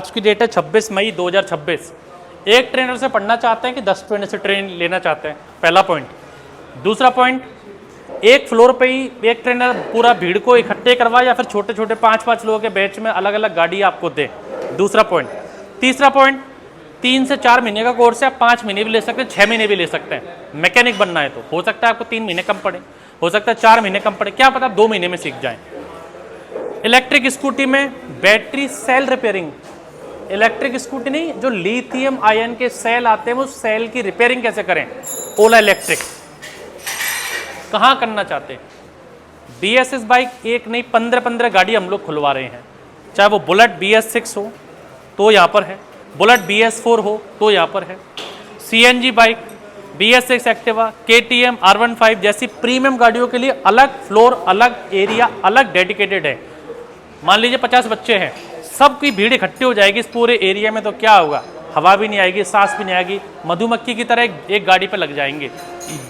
आज की डेट है 26 मई 2026। एक ट्रेनर से पढ़ना चाहते हैं कि 10 ट्रेनर से ट्रेन लेना चाहते हैं, पहला पॉइंट। दूसरा पॉइंट, एक फ्लोर पे ही एक ट्रेनर पूरा भीड़ को इकट्ठे करवाए या फिर छोटे छोटे 5-5 लोगों के बैच में अलग अलग गाड़ी आपको दे, दूसरा पॉइंट। तीसरा पॉइंट, 3 से 4 महीने का कोर्स है, आप 5 महीने भी ले सकते हैं, 6 महीने भी ले सकते हैं। मैकेनिक बनना है तो हो सकता है आपको 3 महीने कम पड़े, हो सकता है 4 महीने कम पड़े, क्या पता 2 महीने में सीख जाएं। इलेक्ट्रिक स्कूटी में battery cell repairing, electric scooty नहीं, जो लिथियम आयन के सेल आते हैं वो सेल की रिपेयरिंग कैसे करें, ओला इलेक्ट्रिक। कहाँ करना चाहते हैं? BS6 बाइक एक नहीं 15 गाड़ी हम लोग खुलवा रहे हैं, चाहे वो बुलेट BS6 हो तो यहाँ पर है, बुलेट BS4 हो तो यहाँ पर है, CNG bike BS6 Activa, KTM R15 जैसी प्रीमियम गाड़ियों के लिए अलग फ्लोर, अलग एरिया, अलग डेडिकेटेड है। मान लीजिए 50 बच्चे हैं, सबकी भीड़ इकट्ठी हो जाएगी इस पूरे एरिया में, तो क्या होगा, हवा भी नहीं आएगी, सांस भी नहीं आएगी, मधुमक्खी की तरह एक गाड़ी पे लग जाएंगे।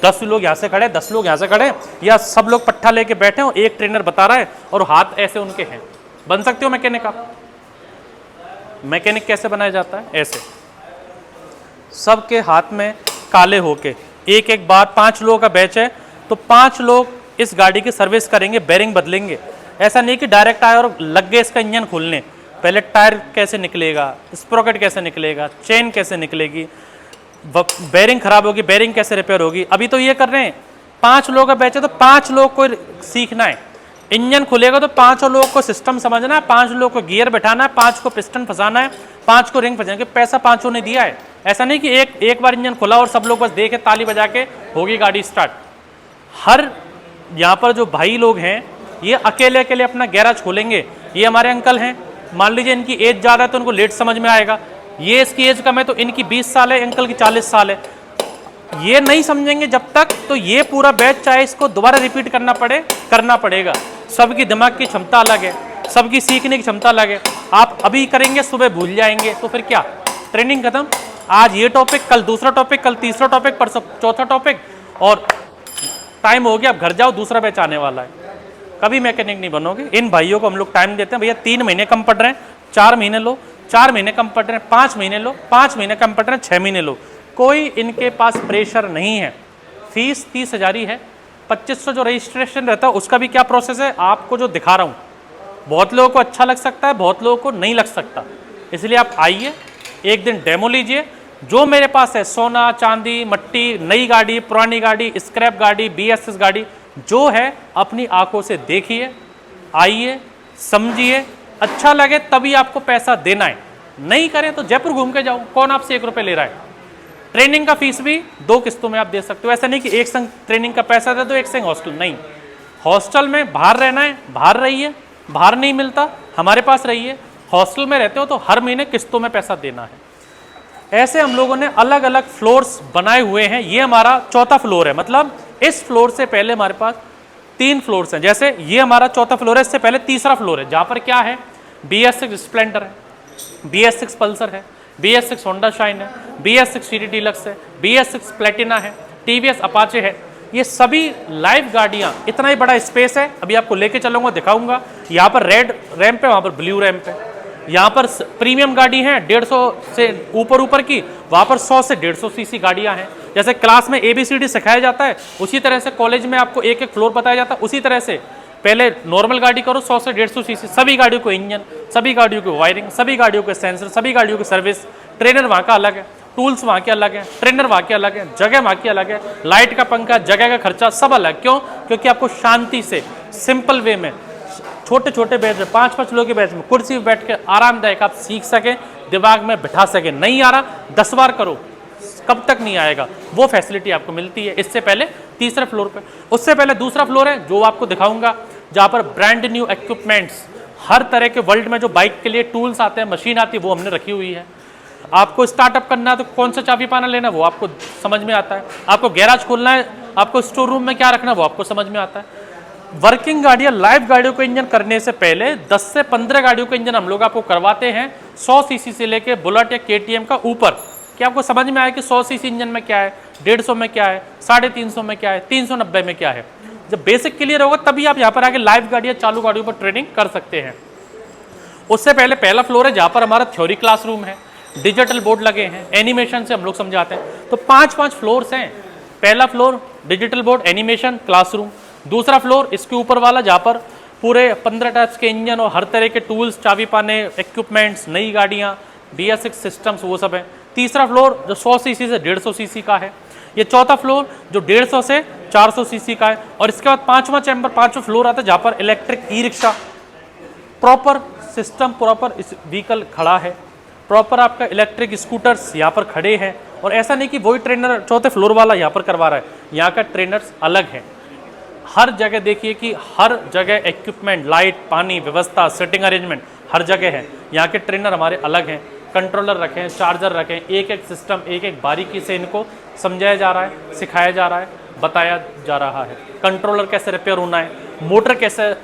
10 लोग यहाँ से खड़े, 10 लोग यहाँ से खड़े, या सब लोग पट्टा लेके बैठे हो, एक ट्रेनर बता रहा है और हाथ ऐसे उनके हैं। बन सकते हो मैकेनिक आप? मैकेनिक कैसे बनाया जाता है? ऐसे सबके हाथ में काले होके एक एक बार, 5 लोगों का बैच है तो 5 लोग इस गाड़ी की सर्विस करेंगे, बेरिंग बदलेंगे। ऐसा नहीं कि डायरेक्ट आए और लग गए इसका इंजन खोलने, पहले टायर कैसे निकलेगा, स्प्रोकेट कैसे निकलेगा, चेन कैसे निकलेगी, बेरिंग खराब होगी, बेरिंग कैसे रिपेयर होगी। अभी तो ये कर रहे हैं, 5 लोगों का बैच है तो 5 लोग को सीखना है। इंजन खुलेगा तो 5 लोगों को सिस्टम समझना है, 5 लोगों को गियर बैठाना है, 5 को पिस्टन फंसाना है, 5 को रिंग फंसाना है। पैसा 5 ने दिया है, ऐसा नहीं कि एक बार इंजन खुला और सब लोग बस देखे ताली बजा के होगी गाड़ी स्टार्ट। हर यहाँ पर जो भाई लोग हैं ये अकेले अकेले अपना गैराज खोलेंगे। ये हमारे अंकल हैं, मान लीजिए इनकी एज ज़्यादा है तो उनको लेट समझ में आएगा, ये इसकी एज कम है तो इनकी 20 साल है, अंकल की 40 साल है। ये नहीं समझेंगे जब तक, तो ये पूरा बैच चाहे इसको दोबारा रिपीट करना पड़ेगा। सबकी दिमाग की क्षमता अलग है, सबकी सीखने की क्षमता अलग है। आप अभी करेंगे, सुबह भूल जाएंगे, तो फिर क्या, ट्रेनिंग खत्म। आज ये टॉपिक, कल दूसरा टॉपिक, कल तीसरा टॉपिक, परसों चौथा टॉपिक, और टाइम हो गया, अब घर जाओ, दूसरा बैच आने वाला है। कभी मैकेनिक नहीं बनोगे। इन भाइयों को हम लोग टाइम देते हैं, भैया 3 महीने कम पढ़ रहे हैं, 4 महीने लो, 4 महीने कम पढ़ रहे हैं, 5 महीने लो, 5 महीने कम पढ़ रहे हैं, 6 महीने लो। कोई इनके पास प्रेशर नहीं है। फीस 30,000 ही है। 2500 जो रजिस्ट्रेशन रहता है उसका भी क्या प्रोसेस है आपको जो दिखा रहा हूँ, बहुत लोगों को अच्छा लग सकता है, बहुत लोगों को नहीं लग सकता। इसलिए आप आइए, एक दिन डेमो लीजिए। जो मेरे पास है, सोना चांदी मट्टी, नई गाड़ी, पुरानी गाड़ी, स्क्रैप गाड़ी, BS6 गाड़ी, जो है अपनी आंखों से देखिए, आइए, समझिए, अच्छा लगे तभी आपको पैसा देना है। नहीं करें तो जयपुर घूम के जाओ, कौन आपसे 1 रुपये ले रहा है। ट्रेनिंग का फीस भी 2 किस्तों में आप दे सकते हो। ऐसा नहीं कि एक संग ट्रेनिंग का पैसा दे दो, एक संग हॉस्टल, नहीं। हॉस्टल में बाहर रहना है, बाहर रहिए, बाहर नहीं मिलता हमारे पास रहिए। हॉस्टल में रहते हो तो हर महीने किस्तों में पैसा देना है। ऐसे हम लोगों ने अलग अलग फ्लोर्स बनाए हुए हैं। ये हमारा चौथा फ्लोर है, मतलब इस फ्लोर से पहले हमारे पास 3 फ्लोर्स हैं। जैसे ये हमारा चौथा फ्लोर है, इससे पहले तीसरा फ्लोर है, जहाँ पर क्या है, BS6 स्प्लेंडर है, BS6 पल्सर है, BS6 होंडा शाइन है, BS6 सीडी डीलक्स है, BS6 प्लेटिना है, TVS अपाचे है। ये सभी लाइव गाड़ियाँ, इतना ही बड़ा स्पेस है। अभी आपको लेके चलूँगा, दिखाऊंगा। यहाँ पर रेड रैंप है, वहाँ पर ब्लू रैंप है। यहाँ पर प्रीमियम गाड़ी है 150 से ऊपर की, वहाँ पर 100 से 150 सीसी गाड़ियाँ हैं। जैसे क्लास में ABCD सिखाया जाता है, उसी तरह से कॉलेज में आपको एक एक फ्लोर बताया जाता है। उसी तरह से पहले नॉर्मल गाड़ी करो 100 से 150 सीसी, सभी गाड़ियों को इंजन, सभी गाड़ियों की वायरिंग, सभी गाड़ियों के सेंसर, सभी गाड़ियों की सर्विस। ट्रेनर वहाँ का अलग है, टूल्स वहाँ के अलग है, ट्रेनर वहाँ के अलग है, जगह वहाँ की अलग है, लाइट का पंखा, जगह का खर्चा सब अलग। क्यों? क्योंकि आपको शांति से सिंपल वे में छोटे छोटे बैच में, 5-5 लोगों के बैच में कुर्सी पर बैठ के आरामदायक आप सीख सकें, दिमाग में बिठा सकें। नहीं आ रहा 10 बार करो, कब तक नहीं आएगा, वो फैसिलिटी आपको मिलती है। इससे पहले तीसरे फ्लोर पे, उससे पहले दूसरा फ्लोर है जो आपको दिखाऊंगा, जहाँ पर ब्रांड न्यू इक्विपमेंट्स, हर तरह के वर्ल्ड में जो बाइक के लिए टूल्स आते हैं, मशीन आती है, वो हमने रखी हुई है। आपको स्टार्टअप करना है तो कौन सा चाबी पाना लेना वो आपको समझ में आता है। आपको गैराज खोलना है, आपको स्टोर रूम में क्या रखना है वो आपको समझ में आता है। वर्किंग गाड़ियाँ, लाइव गाड़ियों को इंजन करने से पहले 10 से 15 गाड़ियों को इंजन हम लोग आपको करवाते हैं, 100 सीसी से लेके बुलेट या KTM का ऊपर, कि आपको समझ में आए कि 100 सीसी इंजन में क्या है, 150 में क्या है, 350 में क्या है, 390 में क्या है। जब बेसिक क्लियर होगा तभी आप यहाँ पर आके लाइव गाड़ियाँ, चालू गाड़ियों पर ट्रेनिंग कर सकते हैं। उससे पहले पहला फ्लोर है जहाँ पर हमारा थ्योरी क्लासरूम है, डिजिटल बोर्ड लगे हैं, एनिमेशन से हम लोग समझाते हैं। तो 5-5 फ्लोर्स हैं। पहला floor digital board, animation, classroom. दूसरा फ्लोर इसके ऊपर वाला जहाँ पर पूरे 15 टाइप्स के इंजन और हर तरह के टूल्स, चाबी पाने, इक्विपमेंट्स, नई गाड़ियाँ, BS6 सिस्टम्स, वो सब है। तीसरा फ्लोर जो 100 सीसी से 150 सीसी का है। ये चौथा फ्लोर जो 150 से 400 सीसी का है। और इसके बाद पाँचवा चैम्बर, पाँचवा फ्लोर आता है जहाँ पर electric e rickshaw, proper system, proper इस व्हीकल खड़ा है, प्रॉपर आपका इलेक्ट्रिक स्कूटर्स यहाँ पर खड़े हैं। और ऐसा नहीं कि वही ट्रेनर चौथे फ्लोर वाला यहाँ पर करवा रहा है, यहाँ का ट्रेनर्स अलग है। हर जगह देखिए कि हर जगह इक्विपमेंट, लाइट, पानी, व्यवस्था, सिटिंग अरेंजमेंट हर जगह है। यहाँ के ट्रेनर हमारे अलग हैं, कंट्रोलर रखे हैं, चार्जर रखे हैं, एक एक सिस्टम एक एक बारीकी से इनको समझाया जा रहा है, सिखाया जा रहा है, बताया जा रहा है। कंट्रोलर कैसे रिपेयर होना है, मोटर कैसे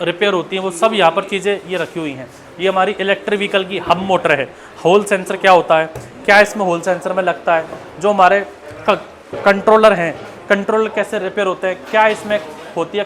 रिपेयर होती है, वो सब यहाँ पर चीज़ें ये रखी हुई हैं। ये हमारी इलेक्ट्रिक व्हीकल की हब मोटर है। होल सेंसर क्या होता है, क्या इसमें होल सेंसर में लगता है, जो हमारे कंट्रोलर हैं, कंट्रोलर कैसे रिपेयर होते हैं, क्या इसमें होती है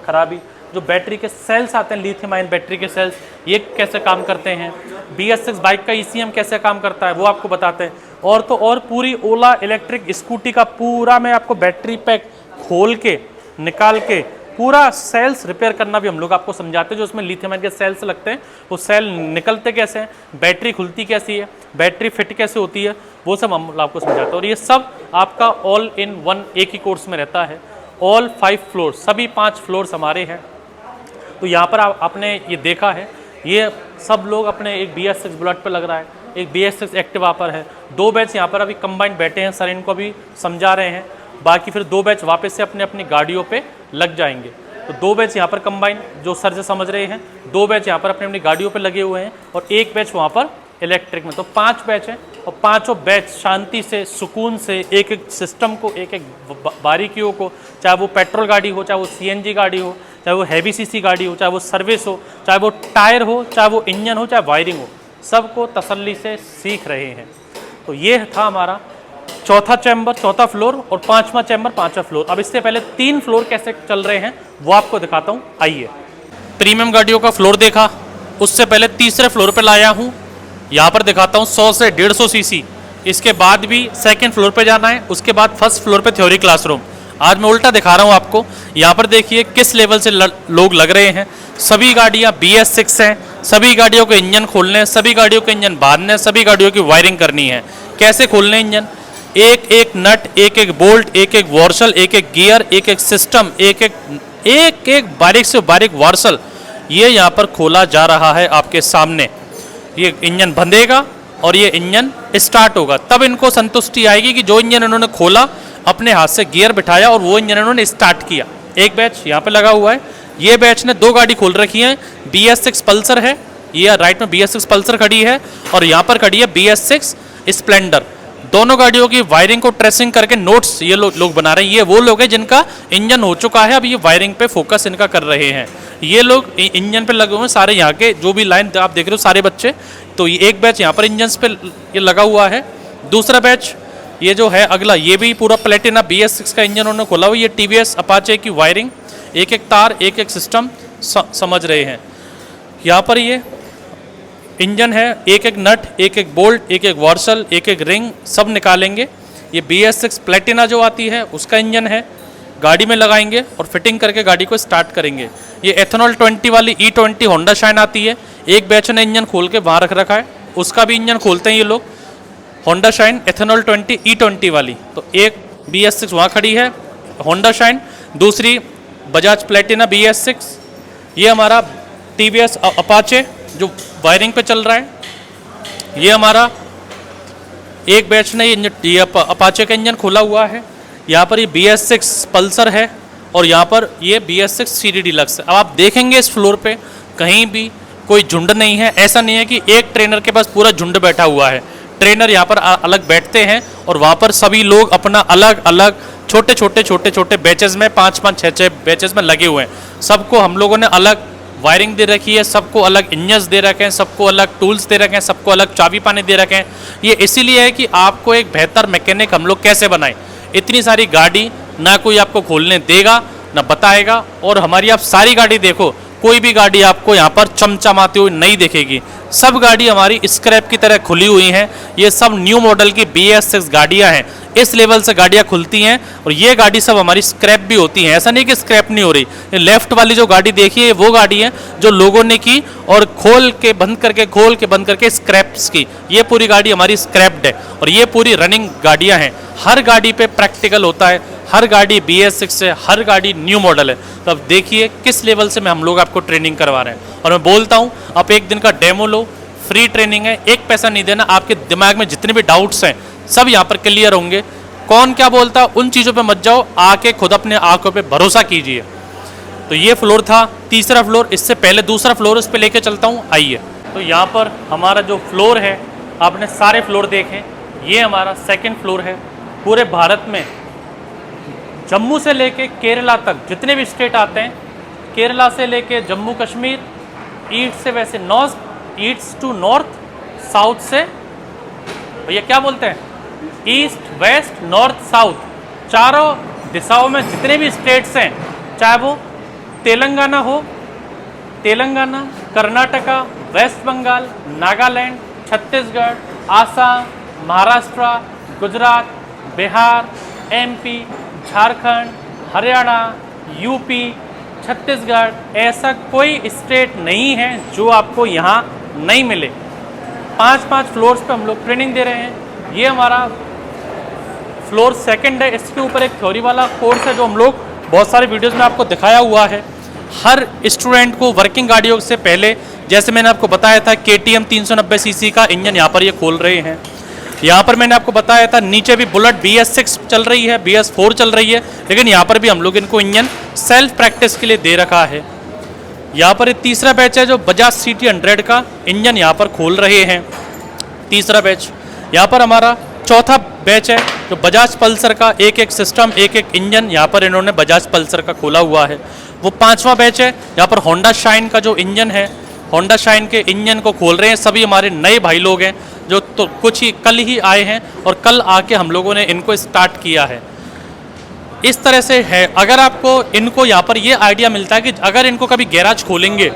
खराबी, जो बैटरी के सेल्स आते हैं, लिथियम आयन बैटरी के सेल्स, ये कैसे काम करते हैं, BS6 बाइक का ECM कैसे काम करता है, वो आपको बताते हैं। और तो और पूरी ओला इलेक्ट्रिक स्कूटी का पूरा मैं आपको बैटरी पैक खोल के निकाल के पूरा सेल्स रिपेयर करना भी हम लोग आपको समझाते हैं। जो उसमें लिथियम आयन के सेल्स लगते हैं, वो सेल निकलते कैसे हैं, बैटरी खुलती कैसी है, बैटरी फिट कैसे होती है, वो सब हम आपको समझाते हैं। और ये सब आपका ऑल इन वन एक ही कोर्स में रहता है। ऑल 5 फ्लोर, सभी 5 फ्लोर्स हमारे हैं। तो यहाँ पर आपने ये देखा है, ये सब लोग अपने एक BS6 बुलेट पर लग रहा है, एक BS6 एक्टिवा पर है। 2 बैच यहाँ पर अभी कंबाइंड बैठे हैं, सर इनको अभी समझा रहे हैं। बाकी फिर 2 बैच वापस से अपने अपनी गाड़ियों पे लग जाएंगे। तो 2 बैच यहाँ पर कंबाइंड जो सर से समझ रहे हैं, 2 बैच यहाँ पर अपनी अपनी गाड़ियों पे लगे हुए हैं और 1 बैच वहाँ पर इलेक्ट्रिक में। तो 5 बैच हैं और पाँचों बैच शांति से, सुकून से एक एक सिस्टम को, एक एक बारीकियों को, चाहे वो पेट्रोल गाड़ी हो, चाहे वो CNG गाड़ी हो, चाहे वो हैवी CC गाड़ी हो, चाहे वो सर्विस हो, चाहे वो टायर हो, चाहे वो इंजन हो, चाहे वायरिंग हो, सबको तसल्ली से सीख रहे हैं। तो ये था हमारा चौथा चैम्बर, चौथा फ्लोर, और 5वां चैम्बर, 5वां फ्लोर। अब इससे पहले 3 फ्लोर कैसे चल रहे हैं वो आपको दिखाता हूँ, आइए। प्रीमियम गाड़ियों का फ्लोर देखा, उससे पहले तीसरे फ्लोर पे लाया हूँ। यहाँ पर दिखाता हूँ 100 से 150 सीसी। इसके बाद भी सेकंड फ्लोर पे जाना है, उसके बाद फर्स्ट फ्लोर पे थ्योरी क्लासरूम। आज मैं उल्टा दिखा रहा हूँ आपको। यहाँ पर देखिए किस लेवल से लोग लग रहे हैं। सभी गाड़ियाँ BS6 हैं, सभी गाड़ियों के इंजन खोलने हैं, सभी गाड़ियों के इंजन बांधने हैं, सभी गाड़ियों की वायरिंग करनी है। कैसे खोलने इंजन, एक एक नट, एक एक बोल्ट, एक एक वॉर्सल, एक एक गियर, एक एक सिस्टम, एक एक बारीक से बारीक वॉर्सल, ये यहाँ पर खोला जा रहा है आपके सामने। ये इंजन बंधेगा और ये इंजन स्टार्ट होगा, तब इनको संतुष्टि आएगी कि जो इंजन इन्होंने खोला, अपने हाथ से गियर बिठाया और वो इंजन इन्होंने स्टार्ट किया। एक बैच यहाँ पे लगा हुआ है। ये बैच ने 2 गाड़ी खोल रखी है। BS6 पल्सर है, ये राइट में BS6 पल्सर खड़ी है और यहाँ पर खड़ी है BS6 स्प्लेंडर। दोनों गाड़ियों की वायरिंग को ट्रेसिंग करके नोट्स ये लोग बना रहे हैं। ये वो लोग हैं जिनका इंजन हो चुका है, अब ये वायरिंग पे फोकस इनका कर रहे हैं। ये लोग इंजन पे लगे हुए हैं सारे, यहाँ के जो भी लाइन आप देख रहे हो सारे बच्चे। तो ये एक बैच यहाँ पर इंजन पे ये लगा हुआ है। दूसरा बैच ये जो है अगला, ये भी पूरा प्लेटिना BS6 का इंजन उन्होंने खोला हुआ। ये TVS अपाचे की वायरिंग, एक एक तार, एक एक सिस्टम समझ रहे हैं। यहाँ पर ये इंजन है, एक एक नट, एक एक बोल्ट, एक एक वॉर्सल, एक एक रिंग, सब निकालेंगे। ये BS6 प्लेटिना जो आती है उसका इंजन है, गाड़ी में लगाएंगे और फिटिंग करके गाड़ी को स्टार्ट करेंगे। ये एथेनॉल 20 वाली E20 होंडा शाइन आती है। एक बैच ने इंजन खोल के वहाँ रख रखा है, उसका भी इंजन खोलते हैं ये लोग। होंडा शाइन एथेनॉल 20 E20 वाली, तो एक BS6 वहाँ खड़ी है होंडा शाइन, दूसरी बजाज प्लेटिना BS6। ये हमारा TVS अपाचे जो वायरिंग पे चल रहा है। ये हमारा एक बैच ने ये अपाचे का इंजन खोला हुआ है। यहाँ पर ये BS6 पल्सर है और यहाँ पर ये BS6 CD डिलक्स है। अब आप देखेंगे इस फ्लोर पे कहीं भी कोई झुंड नहीं है। ऐसा नहीं है कि एक ट्रेनर के पास पूरा झुंड बैठा हुआ है। ट्रेनर यहाँ पर अलग बैठते हैं और वहाँ पर सभी लोग अपना अलग अलग छोटे छोटे बैचेस में 5-5, 6-6 बैचेस में लगे हुए हैं। सबको हम लोगों ने अलग वायरिंग दे रखी है, सबको अलग इंजन्स दे रखे हैं, सबको अलग टूल्स दे रखे हैं, सबको अलग चाबी पाने दे रखे हैं। ये इसीलिए है कि आपको एक बेहतर मैकेनिक हम लोग कैसे बनाएं। इतनी सारी गाड़ी ना कोई आपको खोलने देगा ना बताएगा, और हमारी आप सारी गाड़ी देखो कोई भी गाड़ी आपको यहाँ पर चमचमाती हुई नहीं दिखेगी। सब गाड़ी हमारी स्क्रैप की तरह खुली हुई हैं। ये सब न्यू मॉडल की BS6 गाड़ियाँ हैं। इस लेवल से गाड़ियाँ खुलती हैं और ये गाड़ी सब हमारी स्क्रैप भी होती हैं। ऐसा नहीं कि स्क्रैप नहीं हो रही। ये लेफ्ट वाली जो गाड़ी देखी है वो गाड़ी है जो लोगों ने की और खोल के बंद करके स्क्रैप्स की। ये पूरी गाड़ी हमारी स्क्रैप्ड है और ये पूरी रनिंग गाड़ियाँ हैं। हर गाड़ी पे प्रैक्टिकल होता है, हर गाड़ी BS6 है, हर गाड़ी न्यू मॉडल है। तो अब देखिए किस लेवल से हम लोग आपको ट्रेनिंग करवा रहे हैं। और मैं बोलता हूँ आप एक दिन का डेमो लो, फ्री ट्रेनिंग है, एक पैसा नहीं देना। आपके दिमाग में जितने भी डाउट्स हैं सब यहाँ पर क्लियर होंगे। कौन क्या बोलता उन चीज़ों पे मत जाओ, आके खुद अपने आंखों पे भरोसा कीजिए। तो ये फ्लोर था, तीसरा फ्लोर। इससे पहले दूसरा फ्लोर इस पे लेके चलता हूँ, आइए। तो यहाँ पर हमारा जो फ्लोर है, आपने सारे फ्लोर देखे, ये हमारा सेकेंड फ्लोर है। पूरे भारत में जम्मू से लेके केरला तक जितने भी स्टेट आते हैं, केरला से लेके जम्मू कश्मीर, ईस्ट से वैसे north, east to north, south से भैया क्या बोलते हैं, ईस्ट वेस्ट नॉर्थ साउथ, चारों दिशाओं में जितने भी स्टेट्स हैं, चाहे वो तेलंगाना हो, तेलंगाना, कर्नाटका, वेस्ट बंगाल, नागालैंड, छत्तीसगढ़, आसाम, महाराष्ट्र, गुजरात, बिहार, MP, झारखंड, हरियाणा, यूपी, छत्तीसगढ़, ऐसा कोई स्टेट नहीं है जो आपको यहाँ नहीं मिले। 5-5 फ्लोर्स पे हम लोग ट्रेनिंग दे रहे हैं। ये हमारा फ्लोर सेकंड है। इसके ऊपर एक थ्योरी वाला कोर्स है जो हम लोग बहुत सारे वीडियोस में आपको दिखाया हुआ है। हर स्टूडेंट को वर्किंग गाड़ियों से पहले, जैसे मैंने आपको बताया था, KTM 390cc का इंजन यहाँ पर ये खोल रहे हैं। यहाँ पर मैंने आपको बताया था नीचे भी बुलेट BS6 चल रही है, BS4 चल रही है, लेकिन यहाँ पर भी हम लोग इनको इंजन सेल्फ प्रैक्टिस के लिए दे रखा है। यहाँ पर एक तीसरा बैच है जो बजाज CT 100 का इंजन यहाँ पर खोल रहे हैं, तीसरा बैच। यहाँ पर हमारा चौथा बैच है जो बजाज पल्सर का एक सिस्टम, एक इंजन यहाँ पर इन्होंने बजाज पल्सर का खोला हुआ है। वो 5वां बैच है। यहाँ पर होंडा शाइन का जो इंजन है, होंडा शाइन के इंजन को खोल रहे हैं। सभी हमारे नए भाई लोग हैं जो तो कुछ ही कल ही आए हैं और कल आके हम लोगों ने इनको स्टार्ट किया है। इस तरह से है। अगर आपको इनको यहाँ पर ये आइडिया मिलता है कि अगर इनको कभी गैराज खोलेंगे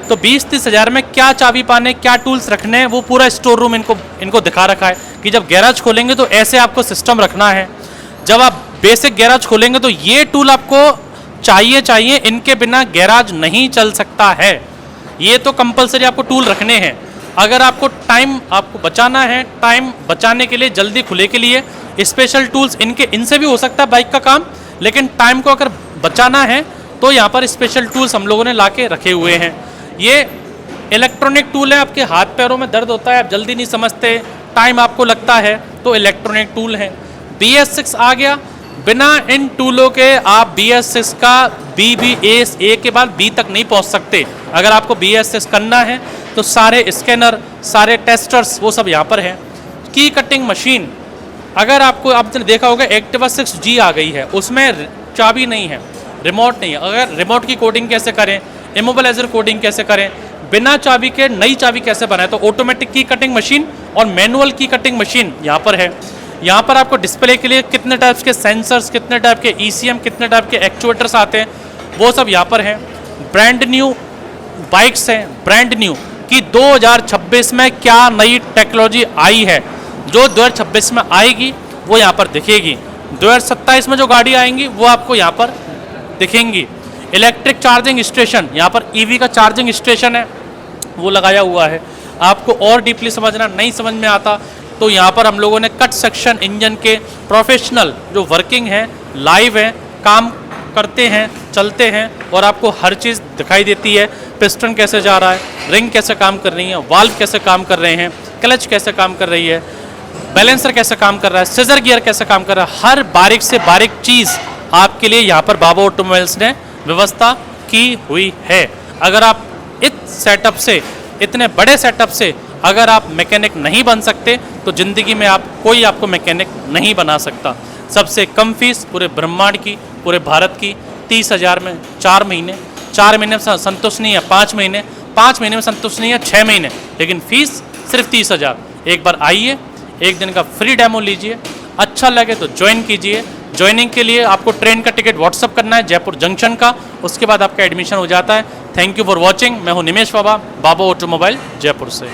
तो 20-30 हज़ार में क्या चाबी पाने, क्या टूल्स रखने हैं, वो पूरा स्टोर रूम इनको दिखा रखा है कि जब गैराज खोलेंगे तो ऐसे आपको सिस्टम रखना है। जब आप बेसिक गैराज खोलेंगे तो ये टूल आपको चाहिए, इनके बिना गैराज नहीं चल सकता है। ये तो कंपलसरी आपको टूल रखने हैं। अगर आपको टाइम आपको बचाना है, टाइम बचाने के लिए, जल्दी खुले के लिए स्पेशल टूल्स इनसे भी हो सकता है बाइक का काम, लेकिन टाइम को अगर बचाना है तो यहाँ पर स्पेशल टूल्स हम लोगों ने ला के रखे हुए हैं। ये इलेक्ट्रॉनिक टूल है। आपके हाथ पैरों में दर्द होता है, आप जल्दी नहीं समझते, टाइम आपको लगता है, तो इलेक्ट्रॉनिक टूल है। BS6 आ गया। बिना इन टूलों के आप BS6 का A के बाद B तक नहीं पहुंच सकते। अगर आपको BS6 करना है तो सारे स्कैनर, सारे टेस्टर्स, वो सब यहाँ पर है। की कटिंग मशीन, अगर आपने देखा होगा Activa 6G आ गई है, उसमें चाबी नहीं है, रिमोट नहीं है। अगर रिमोट की कोडिंग कैसे करें, इमोबिलाइजर कोडिंग कैसे करें, बिना चाबी के नई चाबी कैसे बनाए, तो ऑटोमेटिक की कटिंग मशीन और मैनुअल की कटिंग मशीन यहाँ पर है। यहाँ पर आपको डिस्प्ले के लिए कितने टाइप्स के सेंसर्स, कितने टाइप के ECM, कितने टाइप के एक्चुएटर्स आते हैं, वो सब यहाँ पर है। ब्रांड न्यू बाइक्स हैं, ब्रांड न्यू कि 2026 में क्या नई टेक्नोलॉजी आई है, जो 2026 में आएगी वो यहाँ पर दिखेगी। 2027 में जो गाड़ी आएंगी वो आपको यहाँ पर दिखेंगी। इलेक्ट्रिक चार्जिंग स्टेशन, यहाँ पर EV का चार्जिंग स्टेशन है, वो लगाया हुआ है। आपको और डीपली समझना नहीं समझ में आता तो यहाँ पर हम लोगों ने कट सेक्शन इंजन के प्रोफेशनल जो वर्किंग है, लाइव है, काम करते हैं, चलते हैं और आपको हर चीज़ दिखाई देती है। पिस्टन कैसे जा रहा है, रिंग कैसे काम कर रही है, वाल्व कैसे काम कर रहे हैं, क्लच कैसे काम कर रही है, बैलेंसर कैसे काम कर रहा है, सीजर गियर कैसे काम कर रहा है, हर बारीक से बारीक चीज़ आपके लिए यहाँ पर बाबा ऑटोमोबाइल्स ने व्यवस्था की हुई है। अगर आप इस सेटअप से, इतने बड़े सेटअप से अगर आप मैकेनिक नहीं बन सकते तो ज़िंदगी में कोई आपको मैकेनिक नहीं बना सकता। सबसे कम फीस पूरे ब्रह्मांड की, पूरे भारत की, 30,000 में 4 महीने, 4 महीने में संतुष्ट नहीं है 5 महीने, 5 महीने में संतुष्ट नहीं है 6 महीने, लेकिन फ़ीस सिर्फ 30,000। एक बार आइए, एक दिन का फ्री डेमो लीजिए, अच्छा लगे तो ज्वाइन कीजिए। ज्वाइनिंग के लिए आपको ट्रेन का टिकट व्हाट्सअप करना है जयपुर जंक्शन का, उसके बाद आपका एडमिशन हो जाता है। Thank you for watching. मैं हूँ निमेश बाबा, बाबा ऑटोमोबाइल जयपुर से।